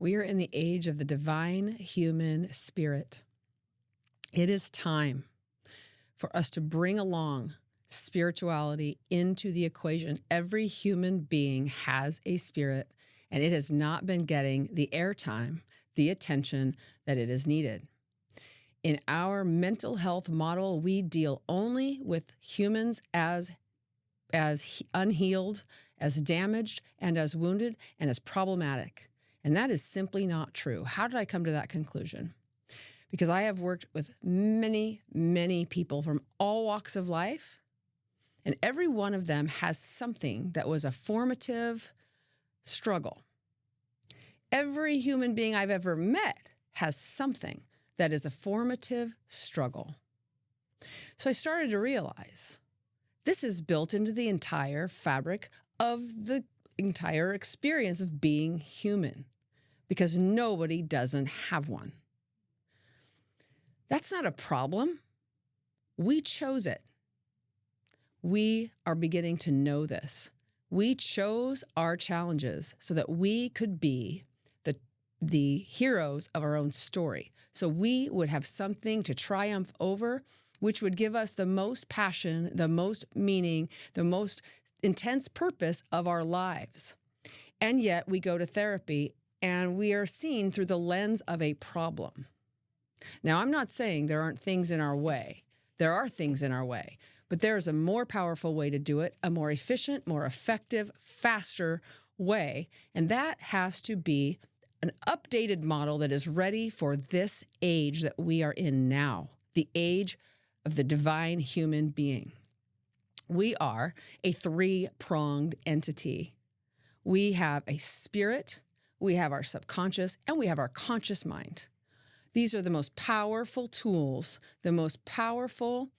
We are in the age of the divine human spirit. It is time for us to bring along spirituality into the equation. Every human being has a spirit, and it has not been getting the airtime, the attention that it is needed. In our mental health model, we deal only with humans as unhealed, as damaged, and as wounded, and as problematic. And that is simply not true. How did I come to that conclusion? Because I have worked with many, many people from all walks of life, and every one of them has something that was a formative struggle. Every human being I've ever met has something that is a formative struggle. So I started to realize this is built into the entire fabric of the entire experience of being human, because nobody doesn't have one. That's not a problem. We chose it. We are beginning to know this. We chose our challenges so that we could be the heroes of our own story. So we would have something to triumph over, which would give us the most passion, the most meaning, the most intense purpose of our lives. And yet we go to therapy and we are seen through the lens of a problem. Now, I'm not saying there aren't things in our way. There are things in our way, but there is a more powerful way to do it, a more efficient, more effective, faster way. And that has to be an updated model that is ready for this age that we are in now, the age of the divine human being. We are a three-pronged entity. We have a spirit, we have our subconscious, and we have our conscious mind. These are the most powerful tools, the most powerful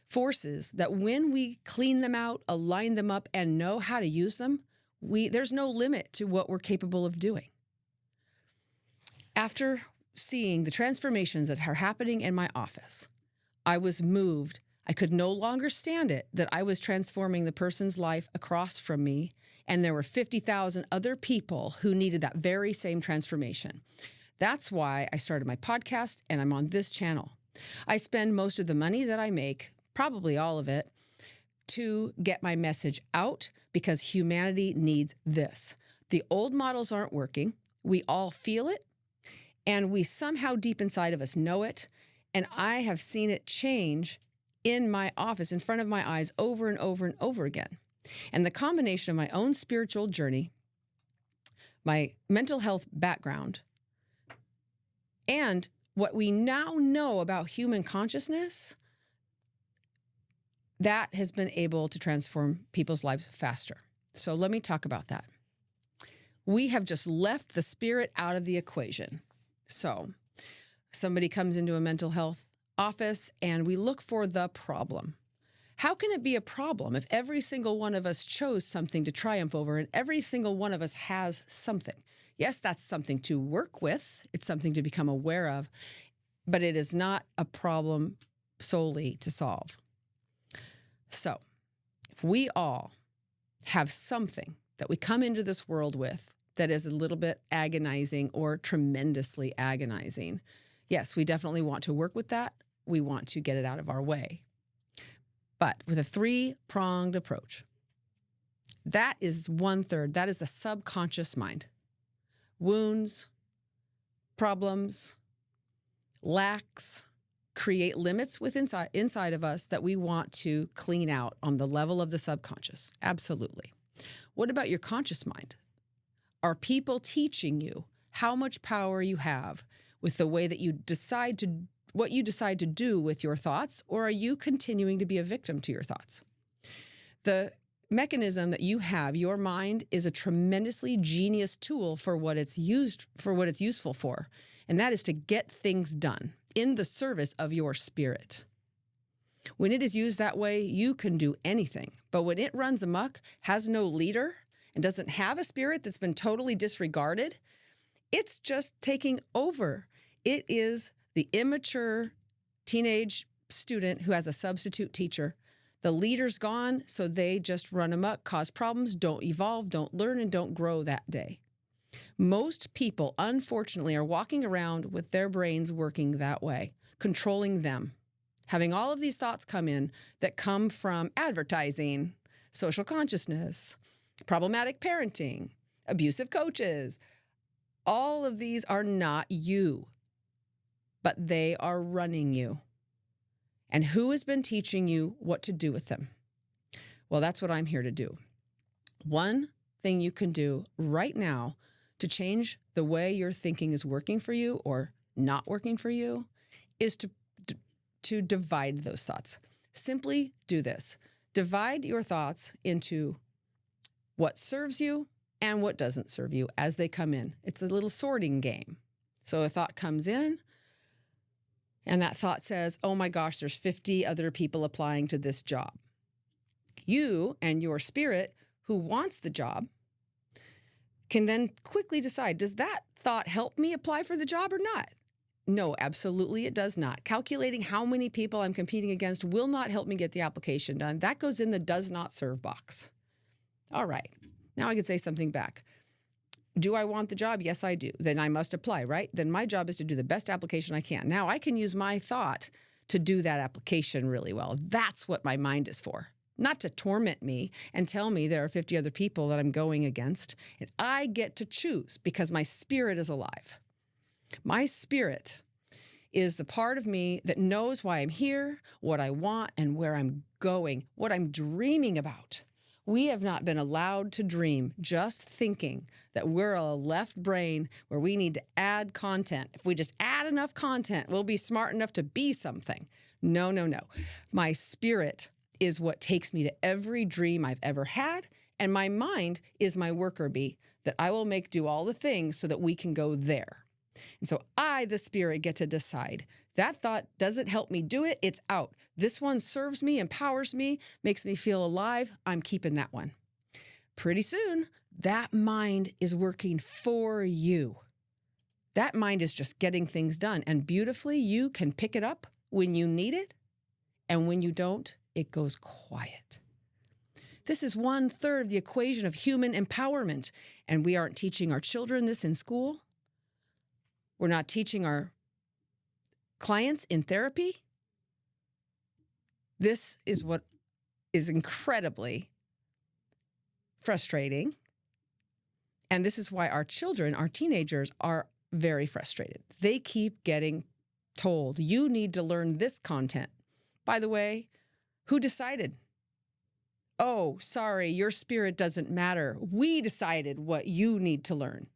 forces that when we clean them out, align them up, and know how to use them, there's no limit to what we're capable of doing. After seeing the transformations that are happening in my office, I was moved. I could no longer stand it that I was transforming the person's life across from me, and there were 50,000 other people who needed that very same transformation. That's why I started my podcast, and I'm on this channel. I spend most of the money that I make, probably all of it, to get my message out because humanity needs this. The old models aren't working. We all feel it. And we somehow deep inside of us know it. And I have seen it change in my office, in front of my eyes, over and over and over again. And the combination of my own spiritual journey, my mental health background, and what we now know about human consciousness, that has been able to transform people's lives faster. So let me talk about that. We have just left the spirit out of the equation. So somebody comes into a mental health office and we look for the problem. How can it be a problem if every single one of us chose something to triumph over and every single one of us has something? Yes, that's something to work with. It's something to become aware of, but it is not a problem solely to solve. So if we all have something that we come into this world with that is a little bit agonizing or tremendously agonizing, yes, we definitely want to work with that. We want to get it out of our way. But with a three-pronged approach, that is 1/3. That is the subconscious mind. Wounds, problems, lacks create limits inside of us that we want to clean out on the level of the subconscious. Absolutely. What about your conscious mind? Are people teaching you how much power you have with the way that you decide to, what you decide to do with your thoughts, or are you continuing to be a victim to your thoughts? The mechanism that you have, your mind, is a tremendously genius tool for what it's useful for, and that is to get things done in the service of your spirit. When it is used that way, you can do anything. But when it runs amok, has no leader, and doesn't have a spirit that's been totally disregarded, it's just taking over. It is the immature teenage student who has a substitute teacher. The leader's gone, so they just run amok, cause problems, don't evolve, don't learn, and don't grow that day. Most people, unfortunately, are walking around with their brains working that way, controlling them, having all of these thoughts come in that come from advertising, social consciousness, problematic parenting, abusive coaches. All of these are not you, but they are running you. And who has been teaching you what to do with them? Well, that's what I'm here to do. One thing you can do right now to change the way your thinking is working for you or not working for you is to divide those thoughts. Simply do this. Divide your thoughts into what serves you and what doesn't serve you as they come in. It's a little sorting game. So a thought comes in, and that thought says, oh my gosh, there's 50 other people applying to this job. You and your spirit who wants the job can then quickly decide, does that thought help me apply for the job or not? No, absolutely it does not. Calculating how many people I'm competing against will not help me get the application done. That goes in the does not serve box. All right, now I can say something back. Do I want the job? Yes, I do. Then I must apply, right? Then my job is to do the best application I can. Now I can use my thought to do that application really well. That's what my mind is for. Not to torment me and tell me there are 50 other people that I'm going against. And I get to choose because my spirit is alive. My spirit is the part of me that knows why I'm here, what I want, and where I'm going, what I'm dreaming about. We have not been allowed to dream, just thinking that we're a left brain where we need to add content. If we just add enough content, we'll be smart enough to be something. No, no, no. My spirit is what takes me to every dream I've ever had, and my mind is my worker bee that I will make do all the things so that we can go there. And so I, the spirit, get to decide. That thought doesn't help me do it, it's out. This one serves me, empowers me, makes me feel alive. I'm keeping that one. Pretty soon, that mind is working for you. That mind is just getting things done. And beautifully, you can pick it up when you need it. And when you don't, it goes quiet. This is 1/3 of the equation of human empowerment. And we aren't teaching our children this in school. We're not teaching our clients in therapy. This is what is incredibly frustrating. And this is why our children, our teenagers, are very frustrated. They keep getting told, you need to learn this content. By the way, who decided? Oh, sorry, your spirit doesn't matter. We decided what you need to learn.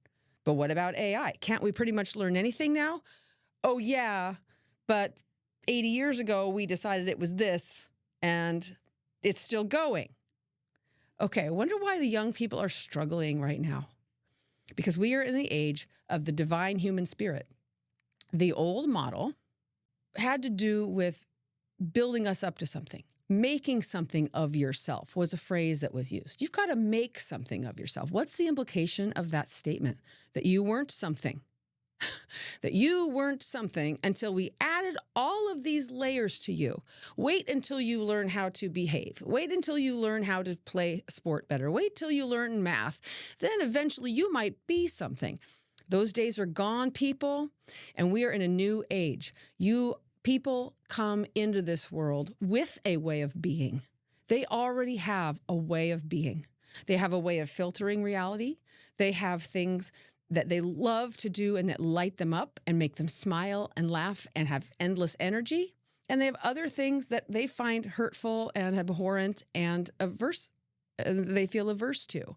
But what about AI? Can't we pretty much learn anything now? Oh, yeah, but 80 years ago, we decided it was this, and it's still going. Okay, I wonder why the young people are struggling right now. Because we are in the age of the divine human spirit. The old model had to do with building us up to something. Making something of yourself was a phrase that was used. You've got to make something of yourself. What's the implication of that statement? That you weren't something. That you weren't something until we added all of these layers to you. Wait until you learn how to behave. Wait until you learn how to play sport better. Wait till you learn math. Then eventually you might be something. Those days are gone, people, and we are in a new age. People come into this world with a way of being. They already have a way of being. They have a way of filtering reality. They have things that they love to do and that light them up and make them smile and laugh and have endless energy. And they have other things that they find hurtful and abhorrent and they feel averse to.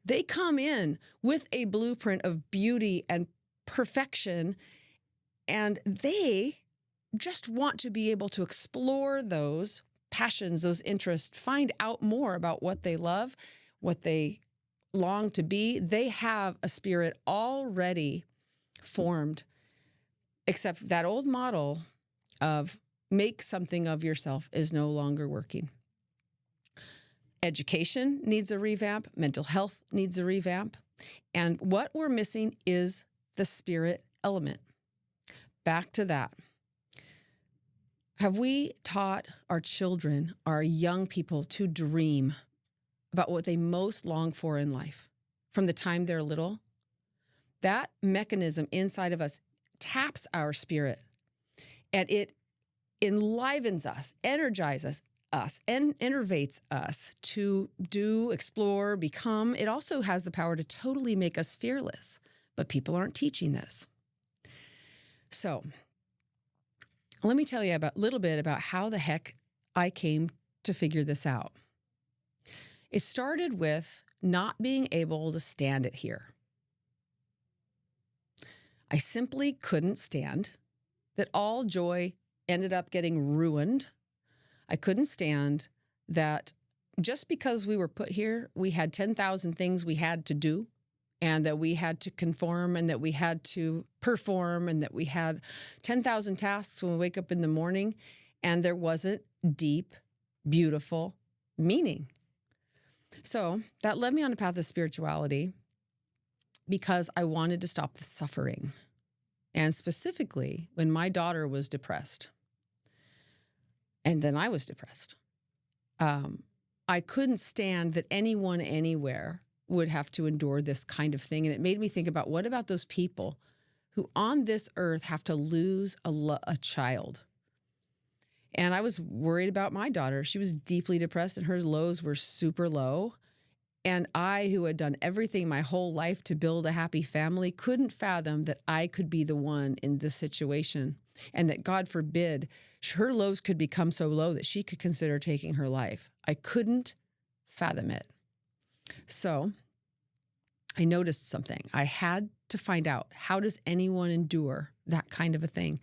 They come in with a blueprint of beauty and perfection, and they just want to be able to explore those passions, those interests, find out more about what they love, what they long to be. They have a spirit already formed, except that old model of make something of yourself is no longer working. Education needs a revamp. Mental health needs a revamp. And what we're missing is the spirit element. Back to that. Have we taught our children, our young people, to dream about what they most long for in life from the time they're little? that mechanism inside of us taps our spirit, and it enlivens us, energizes us, and innervates us to do, explore, become. It also has the power to totally make us fearless, but people aren't teaching this. So let me tell you a little bit about how the heck I came to figure this out. It started with not being able to stand it here. I simply couldn't stand that all joy ended up getting ruined. I couldn't stand that just because we were put here, we had 10,000 things we had to do, and that we had to conform, and that we had to perform, and that we had 10,000 tasks when we wake up in the morning, and there wasn't deep, beautiful meaning. So that led me on a path of spirituality because I wanted to stop the suffering. And specifically, when my daughter was depressed, and then I was depressed, I couldn't stand that anyone anywhere would have to endure this kind of thing. And it made me think about, what about those people who on this earth have to lose a child? And I was worried about my daughter. She was deeply depressed and her lows were super low. And I, who had done everything my whole life to build a happy family, couldn't fathom that I could be the one in this situation, and that, God forbid, her lows could become so low that she could consider taking her life. I couldn't fathom it. So I noticed something. I had to find out, how does anyone endure that kind of a thing?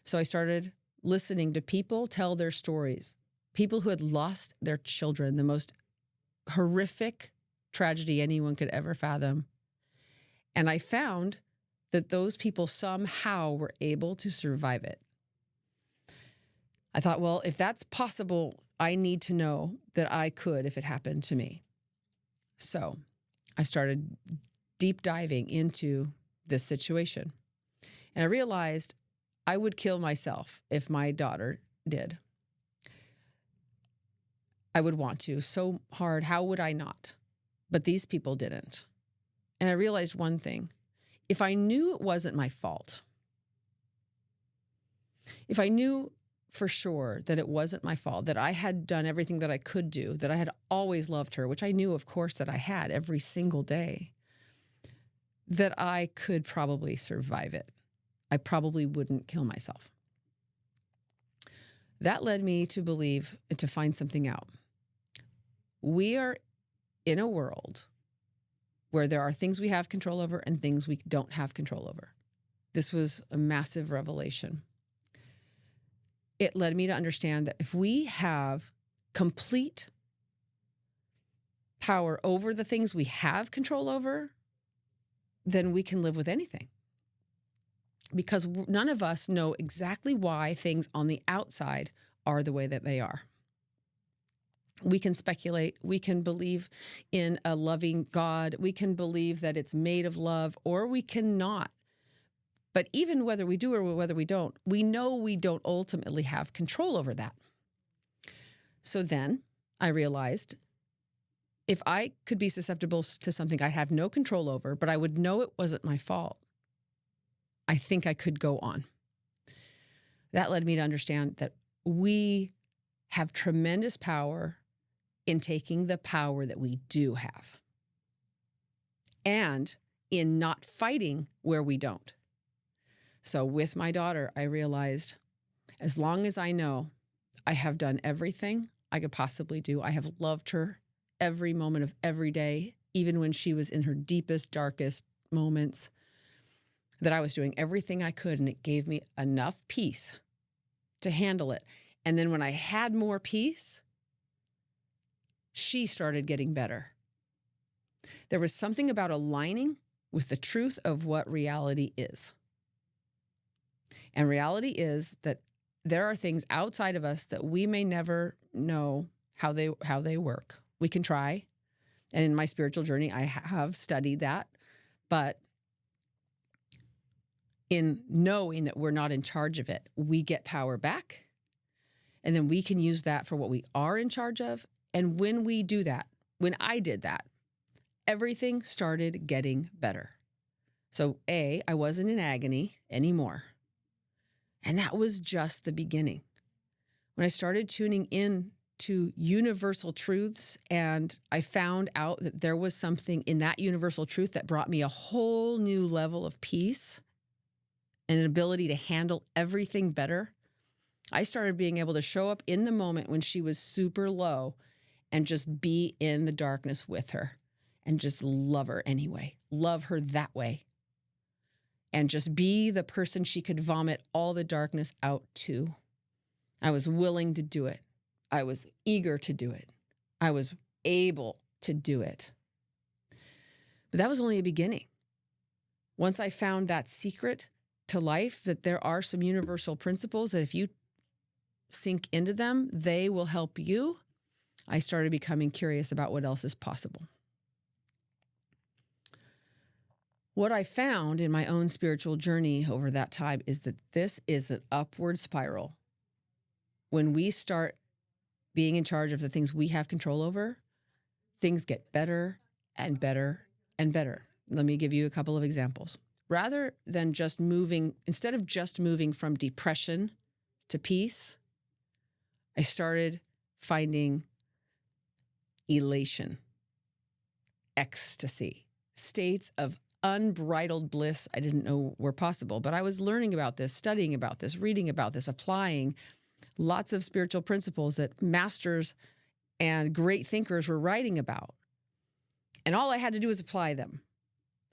So I started listening to people tell their stories, people who had lost their children, the most horrific tragedy anyone could ever fathom. And I found that those people somehow were able to survive it. I thought, well, if that's possible, I need to know that I could if it happened to me. So I started deep diving into this situation. And I realized I would kill myself if my daughter did. I would want to so hard. How would I not? But these people didn't. And I realized one thing. If I knew it wasn't my fault, if I knew for sure that it wasn't my fault, that I had done everything that I could do, that I had always loved her, which I knew, of course, that I had every single day, that I could probably survive it. I probably wouldn't kill myself. That led me to believe and to find something out. We are in a world where there are things we have control over and things we don't have control over. This was a massive revelation. It led me to understand that if we have complete power over the things we have control over, then we can live with anything. Because none of us know exactly why things on the outside are the way that they are. We can speculate, we can believe in a loving God, we can believe that it's made of love, or we cannot. But even whether we do or whether we don't, we know we don't ultimately have control over that. So then I realized, if I could be susceptible to something I have no control over, but I would know it wasn't my fault, I think I could go on. That led me to understand that we have tremendous power in taking the power that we do have and in not fighting where we don't. So with my daughter, I realized, as long as I know I have done everything I could possibly do, I have loved her every moment of every day, even when she was in her deepest, darkest moments, that I was doing everything I could, and it gave me enough peace to handle it. And then when I had more peace, she started getting better. There was something about aligning with the truth of what reality is. And reality is that there are things outside of us that we may never know how they work. We can try. And in my spiritual journey, I have studied that. But in knowing that we're not in charge of it, we get power back. And then we can use that for what we are in charge of. And when we do that, when I did that, everything started getting better. So I wasn't in agony anymore. And that was just the beginning. When I started tuning in to universal truths, and I found out that there was something in that universal truth that brought me a whole new level of peace and an ability to handle everything better, I started being able to show up in the moment when she was super low and just be in the darkness with her and just love her anyway, love her that way, and just be the person she could vomit all the darkness out to. I was willing to do it. I was eager to do it. I was able to do it. But that was only a beginning. Once I found that secret to life, that there are some universal principles that if you sink into them, they will help you, I started becoming curious about what else is possible. What I found in my own spiritual journey over that time is that this is an upward spiral. When we start being in charge of the things we have control over, things get better and better and better. Let me give you a couple of examples. Rather than just instead of just moving from depression to peace, I started finding elation, ecstasy, states of unbridled bliss I didn't know were possible. But I was learning about this, studying about this, reading about this, applying lots of spiritual principles that masters and great thinkers were writing about. And all I had to do was apply them.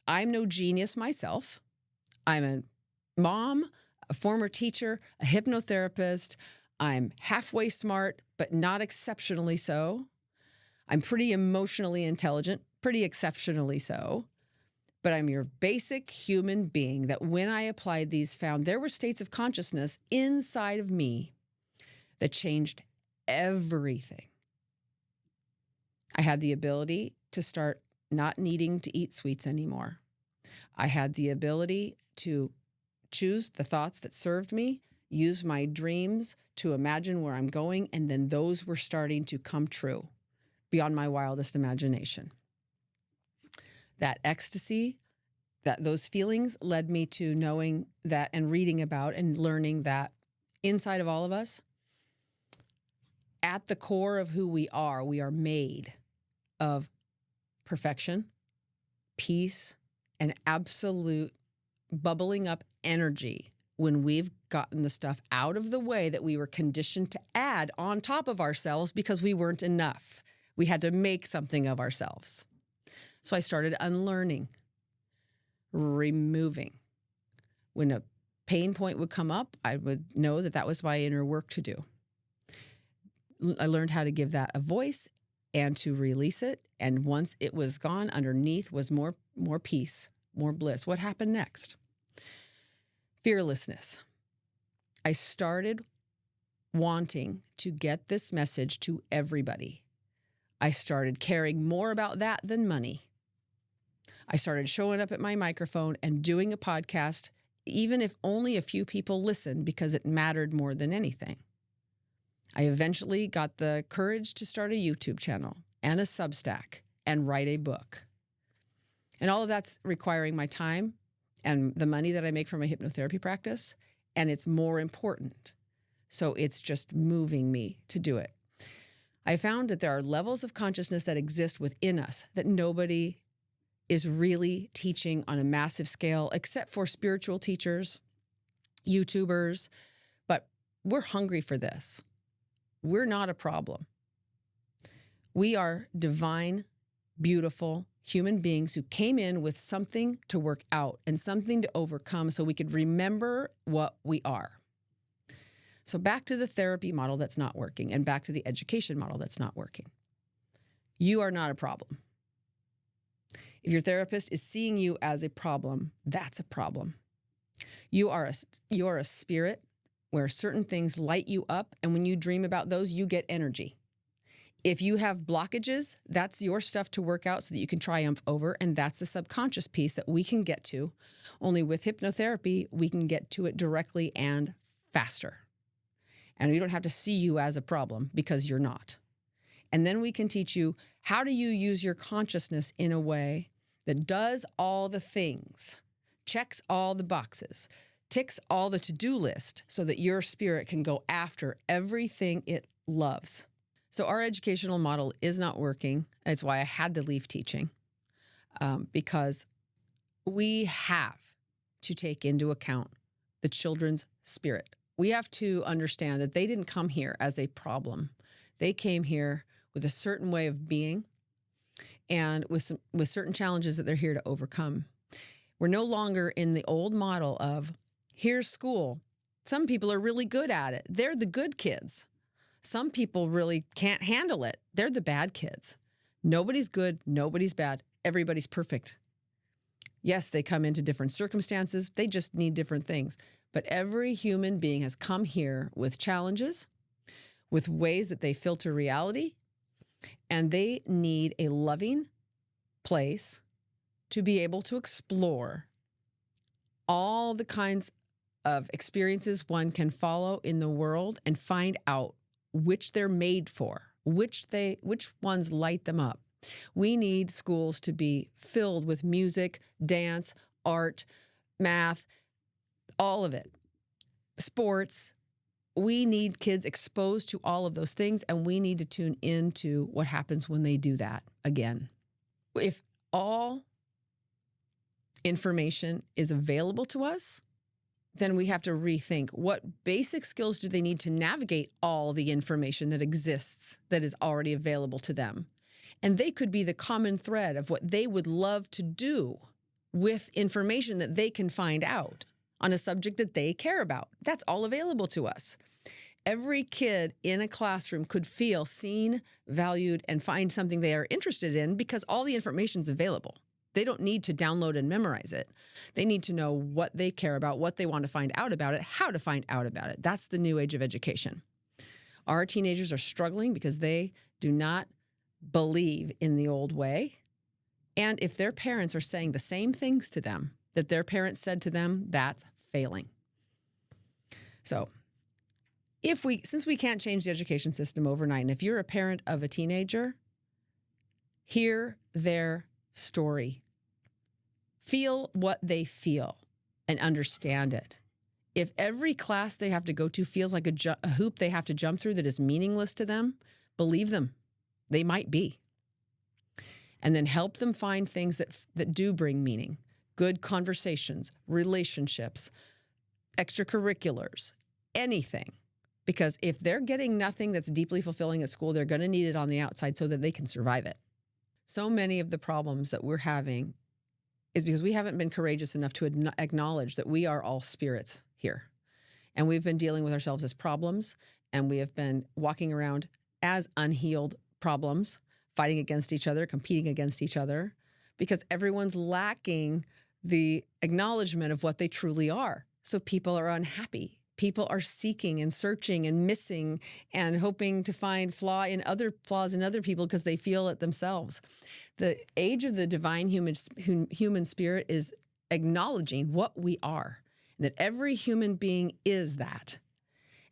I'm no genius myself. I'm a mom, a former teacher, a hypnotherapist. I'm halfway smart, but not exceptionally so. I'm pretty emotionally intelligent, pretty exceptionally so. But I'm your basic human being that when I applied these, found there were states of consciousness inside of me that changed everything. I had the ability to start not needing to eat sweets anymore. I had the ability to choose the thoughts that served me, use my dreams to imagine where I'm going, and then those were starting to come true beyond my wildest imagination. That ecstasy, those feelings led me to knowing that and reading about and learning that inside of all of us, at the core of who we are made of perfection, peace, and absolute bubbling up energy when we've gotten the stuff out of the way that we were conditioned to add on top of ourselves because we weren't enough. We had to make something of ourselves. So I started unlearning, removing. When a pain point would come up, I would know that that was my inner work to do. I learned how to give that a voice and to release it. And once it was gone, underneath was more peace, more bliss. What happened next? Fearlessness. I started wanting to get this message to everybody. I started caring more about that than money. I started showing up at my microphone and doing a podcast, even if only a few people listened, because it mattered more than anything. I eventually got the courage to start a YouTube channel and a Substack and write a book. And all of that's requiring my time and the money that I make from my hypnotherapy practice. And it's more important. So it's just moving me to do it. I found that there are levels of consciousness that exist within us that nobody is really teaching on a massive scale, except for spiritual teachers, YouTubers. But we're hungry for this. We're not a problem. We are divine, beautiful human beings who came in with something to work out and something to overcome so we could remember what we are. So back to the therapy model that's not working and back to the education model that's not working. You are not a problem. If your therapist is seeing you as a problem, that's a problem. You are a spirit where certain things light you up, and when you dream about those, you get energy. If you have blockages, that's your stuff to work out so that you can triumph over, and that's the subconscious piece that we can get to. Only with hypnotherapy, we can get to it directly and faster. And we don't have to see you as a problem because you're not. And then we can teach you, how do you use your consciousness in a way that does all the things checks all the boxes, ticks all the to-do list so that your spirit can go after everything it loves. So our educational model is not working. That's why I had to leave teaching, because we have to take into account the children's spirit. We have to understand that they didn't come here as a problem. They came here with a certain way of being and with certain challenges that they're here to overcome. We're no longer in the old model of, here's school. Some people are really good at it. They're the good kids. Some people really can't handle it. They're the bad kids. Nobody's good. Nobody's bad. Everybody's perfect. Yes, they come into different circumstances. They just need different things. But every human being has come here with challenges, with ways that they filter reality, and they need a loving place to be able to explore all the kinds of experiences one can follow in the world and find out which they're made for, which ones light them up. We need schools to be filled with music, dance, art, math, all of it, sports. We need kids exposed to all of those things, and we need to tune into what happens when they do that again. If all information is available to us, then we have to rethink what basic skills do they need to navigate all the information that exists, that is already available to them. And they could be the common thread of what they would love to do with information that they can find out on a subject that they care about. That's all available to us. Every kid in a classroom could feel seen, valued, and find something they are interested in because all the information is available. They don't need to download and memorize it. They need to know what they care about, what they want to find out about it, how to find out about it. That's the new age of education. Our teenagers are struggling because they do not believe in the old way. And if their parents are saying the same things to them that their parents said to them, that's failing. So since we can't change the education system overnight, and if you're a parent of a teenager, hear their story. Feel what they feel and understand it. If every class they have to go to feels like a hoop they have to jump through that is meaningless to them, believe them. They might be. And then help them find things that do bring meaning. Good conversations, relationships, extracurriculars, anything. Because if they're getting nothing that's deeply fulfilling at school, they're going to need it on the outside so that they can survive it. So many of the problems that we're having is because we haven't been courageous enough to acknowledge that we are all spirits here. And we've been dealing with ourselves as problems, and we have been walking around as unhealed problems, fighting against each other, competing against each other, because everyone's lacking the acknowledgement of what they truly are. So people are unhappy. People are seeking and searching and missing and hoping to find flaws in other people because they feel it themselves. The age of the divine human spirit is acknowledging what we are, and that every human being is that.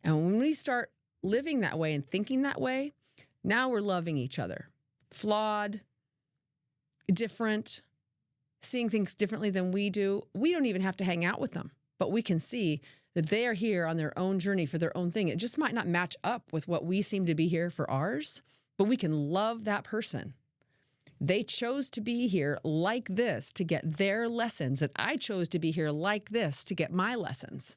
And when we start living that way and thinking that way, now we're loving each other. Flawed, different, seeing things differently than we do. We don't even have to hang out with them, but we can see that they are here on their own journey for their own thing. It just might not match up with what we seem to be here for ours, but we can love that person. They chose to be here like this to get their lessons, and I chose to be here like this to get my lessons.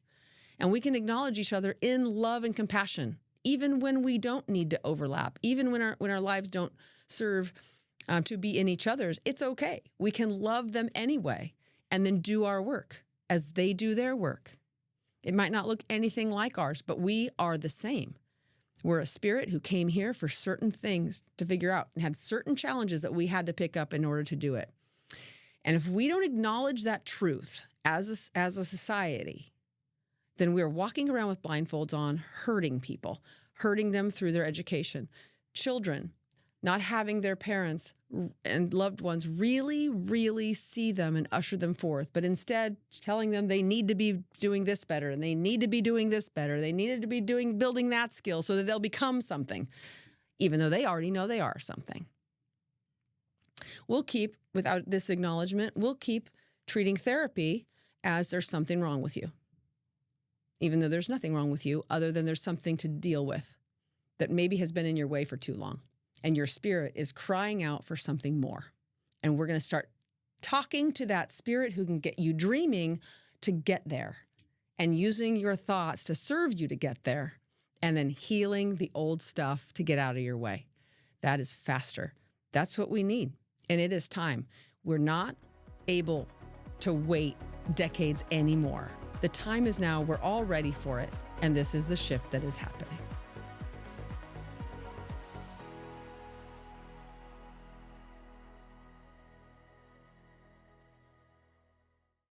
And we can acknowledge each other in love and compassion, even when we don't need to overlap, even when our lives don't serve to be in each other's. It's okay. We can love them anyway and then do our work as they do their work. It might not look anything like ours, but we are the same. We're a spirit who came here for certain things to figure out and had certain challenges that we had to pick up in order to do it. And if we don't acknowledge that truth as a society, then we're walking around with blindfolds on, hurting people, hurting them through their education. Children not having their parents and loved ones really, really see them and usher them forth, but instead telling them they need to be doing this better and they need to be doing this better. They needed to be building that skill so that they'll become something, even though they already know they are something. Without this acknowledgement, we'll keep treating therapy as there's something wrong with you, even though there's nothing wrong with you other than there's something to deal with that maybe has been in your way for too long. And your spirit is crying out for something more. And we're going to start talking to that spirit who can get you dreaming to get there and using your thoughts to serve you to get there, and then healing the old stuff to get out of your way. That is faster. That's what we need. And it is time. We're not able to wait decades anymore. The time is now. We're all ready for it. And this is the shift that is happening.